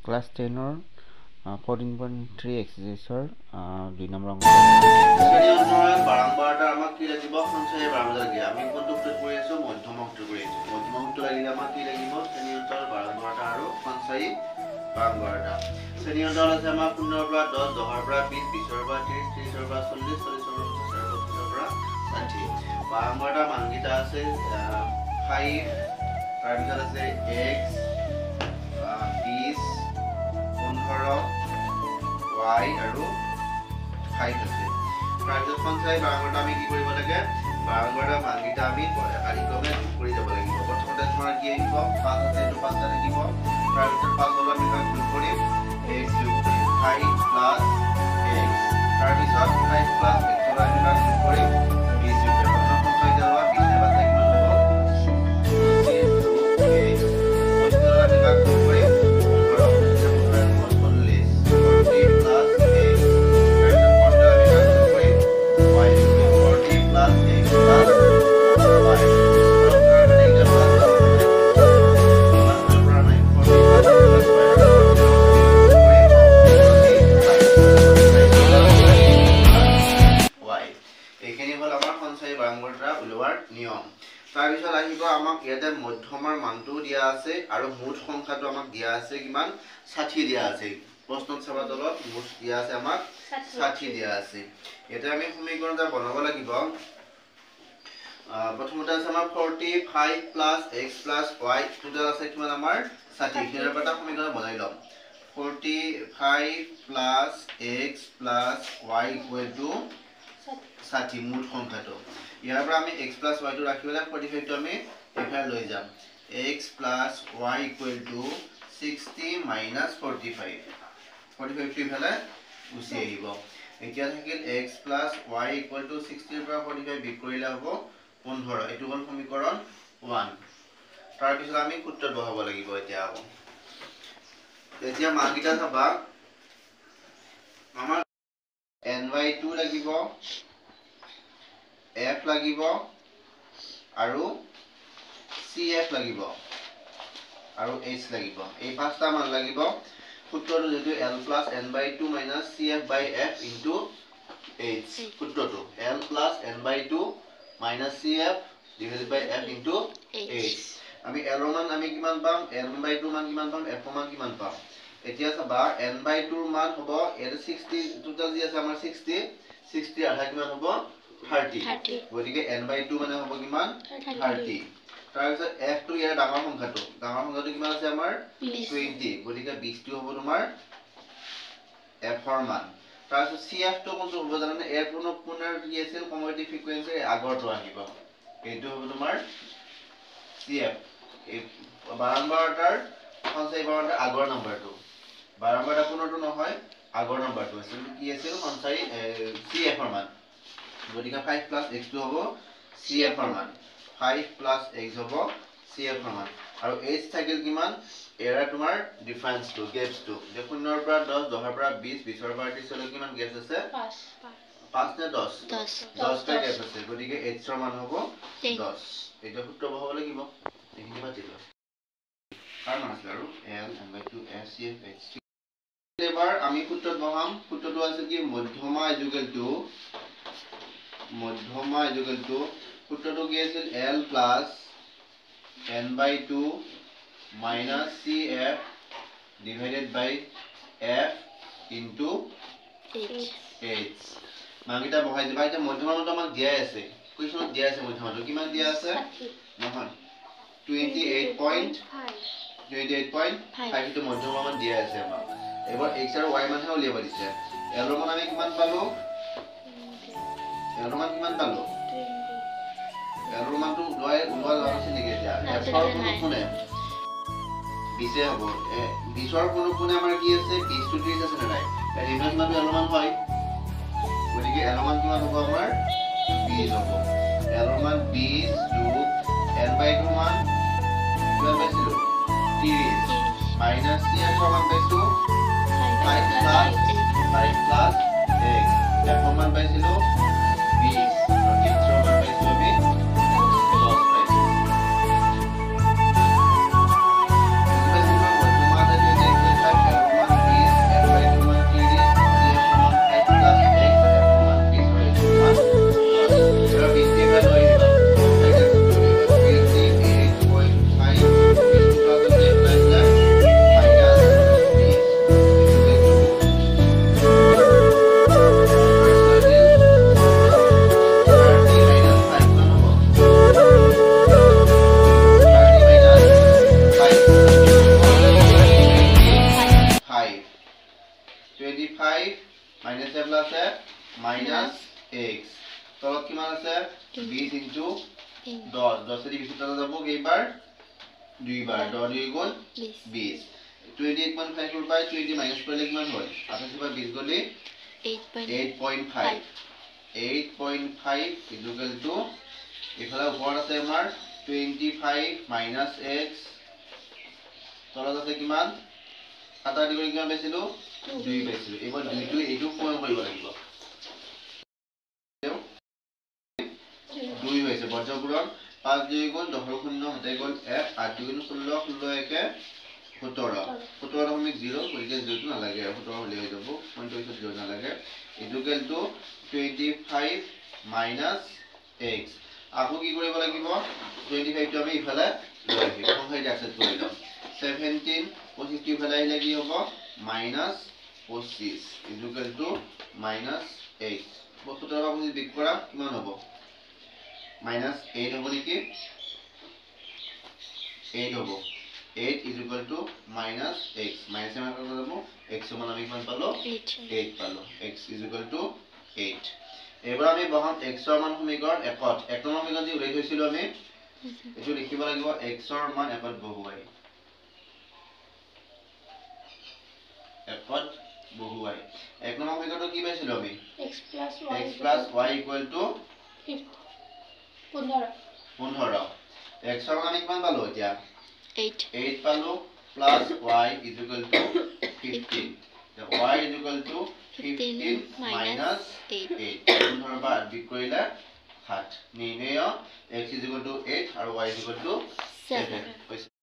class 10 or 14.3 এক্সাৰসাইজৰ 2 number অংক শ্ৰেণী অন্তৰাল বাৰম্বাৰটা আমাক কি লাগিব সঞ্চয় বাৰম্বাৰ লাগিব আমি কোনটো উত্তৰ কৰি আছো মধ্যম অংকটো কৰি আছো মধ্যম অংকটো লাগিলে আমাক কি লাগিব শ্ৰেণী অন্তৰাল বাৰম্বাৰটা আৰু সঞ্চয় বাৰম্বাৰটা শ্ৰেণী অন্তৰাল আছে আমাৰ 0 ৰ পৰা 10 10 ৰ পৰা 20 20 ৰ পৰা 30 30 ৰ পৰা 40 40 ৰ পৰা 50 ৰ পৰা 60 বাৰম্বাৰটা মানকেইটা আছে 5 তাৰপিছত আছে x 20 15 y আৰু 5 আছে প্ৰাইজত সঞ্চয় বাৰম্বাৰটা আমি কি কৰিব লাগে বাৰম্বাৰটা মানকেইটা আমি আদিক্ৰমে কৰি যাব লাগিব প্ৰথমতে তোমাৰ কি আহিব 5 আছে এইটো 5 টা থাকিব তাৰপিছত 5 হল আমি যোগ কৰিম x যোগ কৰিম 5 plus x তাৰপিছত 5 plus x হল আমি যোগ কৰিম 20 যোগ কৰিম সঞ্চয় যাবা 20 এবাৰ থাকিব হ'ব 2x আমি যোগ কৰিম মধ্যমাৰ মানটো দিয়া আছে আৰু মুঠ সংখ্যাটো আমাক দিয়া আছে কিমান 60 দিয়া আছে প্ৰশ্নত চাবা তলত মুঠ দিয়া আছে আমাক 60 দিয়া আছে এটা আমি সমীকৰণটা বনাব লাগিব প্ৰথমতে আছে আমাৰ 45 plus x plus y total আছে কিমান আমাৰ 60 এৰ এটা সমীকৰণ বনাই লম 45 plus x plus y = 60 মুঠ সংখ্যাটো ইয়াৰ পৰা আমি x plus y টো ৰাখিবলে 45 টো আমি এফালে লৈ যাম x plus y = 60 minus 45 45 টো এফালে গুছি আহিব এতিয়া থাকিল x plus y = 60 ৰ পৰা 45 বিয়োগ কৰিলে হ'ব 15 এটো হ'ল সমীকৰণ 1 তাৰ পিছত আমি সূত্ৰত বহাব লাগিব এতিয়া মানকিটা চাবা আমাৰ ny2 লাগিব f লাগিব আৰু cf লাগিব আৰু h লাগিব এই পাঁচটা মান লাগিব সূত্ৰটো যেটো l plus n/2 minus cf by f into h সূত্ৰটো l plus n/2 minus cf divided by f into h আমি l ৰ মান আমি কিমান পাম n/2 মান কিমান পাম f ৰ মান কিমান পাম এতিয়া চাবা n/2 ৰ মান হ'ব এটা 60 টোটাল যি আছে আমাৰ 60 আধা কিমান হ'ব 30 গতিকে n/2 মানে হ'ব কিমান 30 তাৰপিছত f টো ইয়াৰ ডাঙৰ সংখ্যাটো কিমান আছে আমাৰ 20 গতিকে 20 টো হ'ব তোমাৰ f ৰ মান তাৰপিছত cf টো কোনটো হ'ব জানানে এৰ পুনৰ কি আছিল কমোডিটি ফ্ৰিকোয়েন্সি আগৰটো আহিব এইটো হ'ব তোমাৰ cf এই বাৰম্বাৰটাৰ সঞ্চয় বাৰম্বাৰটাৰ আগৰ নম্বৰটো বাৰম্বাৰটা পুনৰটো নহয় আগৰ নম্বৰটো আছিল কি আছিল সঞ্চয় cf ৰ মান গতিকে 5 plus x টো হ'ব cf ৰ মান 5 plus x হ'ব cf ৰ মান আৰু h থাকিল কিমান এৰা তোমাৰ ডিফাৰেন্স টু গেপস টু 0 ৰ পৰা 10 10 ৰ পৰা 20 20 ৰ পৰা 30 লৈ কিমান গেপস আছে 5 নে 10 10 টা গেপস আছে গতিকে h ৰ মান হ'ব 10 এটা সূত্ৰ বহাব লাগিব এইখিনি পাতিলো আৰ মান আছে আৰু l n/2 f cf h এবাৰ আমি সূত্ৰত বহাম সূত্ৰটো আছে কি মধ্যমা ইকুৱেল টু সূত্ৰটো কি আছিল l plus n/2 minus cf divided by f into h মানকিটা বহাই দিবা এটা মধ্যমাটো আমাক দিয়াই আছে কুৱেশ্যনত দিয়া আছে মধ্যমাটো কিমান দিয়া আছে নহয় 28.5 টো মধ্যমা মান দিয়া আছে আমাক এবাৰ x আৰু y মানহে উলিয়াব দিছে l ৰ মান আমি কিমান পালো l ৰ মান তো ওলোৱা আছে নেকি এতিয়া f ৰ কোনে 20 হ'ব 20 ৰ কোনে আমাৰ কি আছে 20 to 30 আছে নাই এৰ ইনভাৰ্স মান l ৰ মান হয় গতিকে l ৰ মান কিমান হ'ব আমাৰ 20 হ'ব l ৰ মান 20 যোগ n/2 মান কিমান পাইছিলো 30 মাইনাস cf ৰ মান পাইছো 5 plus x f ৰ মান পাইছিলো 20 আৰু h ৰ মান পাইছো আমি 10 পাইছো মধ্যমা minus a plus a minus x তলত কিমান আছে 20 ইনটু 10 10 দি 20 তলত যাব কেইবাৰ দুইবাৰ 10 2 গুণ 20 28.5 বাই 20 মাইনাছ কৰিলে কিমান হয় 28 বাই 20 গলে 8.5 ইকুৱেল টু ইফালে ওপৰত আছে আমাৰ 25 মাইনাছ x তলত আছে কিমান 7 ডিগ্ৰী কিমান পাইছিলো 2 পাইছিলো এবাৰ 2 টো এইটো পূৰণ কৰিব লাগিব 2 হৈছে বৰ্গপূৰণ 5 2 গুণ 10 0 হাতে গুণ 1 8 2 গুণ 16 16 1 17 17 দশমিক 0 গতিকে 0 টো নালাগে 17 হলে হৈ যাব পইণ্টৰ পিছত 0 নালাগে ইকুৱেল টু 25 মাইনাছ x আকৌ কি কৰিব লাগিব 25 টো আমি ইফালে লৈ আহিম সংখ্যাটো অ্যাকসেপ্ট কৰি লম 17 25 টো ইফালে আহিলে কি হ'ব মাইনাছ 25 ইকুৱেল টু মাইনাছ 8 17 ৰ পৰা বিয়োগ কৰা কিমান হ'ব মাইনাছ 8 হ'ব নেকি 8 হ'ব 8 equal to minus x minus A minus যাব x সমান আমি কিমান পালো 8 পালো x ইকুৱেল টু 8 এবাৰ আমি বহাম x ৰ মান সমীকৰণ 1 ত 1 নম্বৰ সমীকৰণ যি উলাই থৈছিলো আমি এটো লিখিব লাগিব x ৰ মান 1 ত বহুৱাই 1 ত বহুৱাই 1 নম্বৰ সমীকৰণটো কি পাইছিলো আমি x y equal to 15 x ৰ মান আমি কিমান পালো এতিয়া 8 পালো plus y equal to 15 y equal to 15 minus 8 15 বাৰ বিয়োগ কৰিলে 7 নিৰ্ণয় x ইকুৱেল টু 8 আৰু y ইকুৱেল টু 7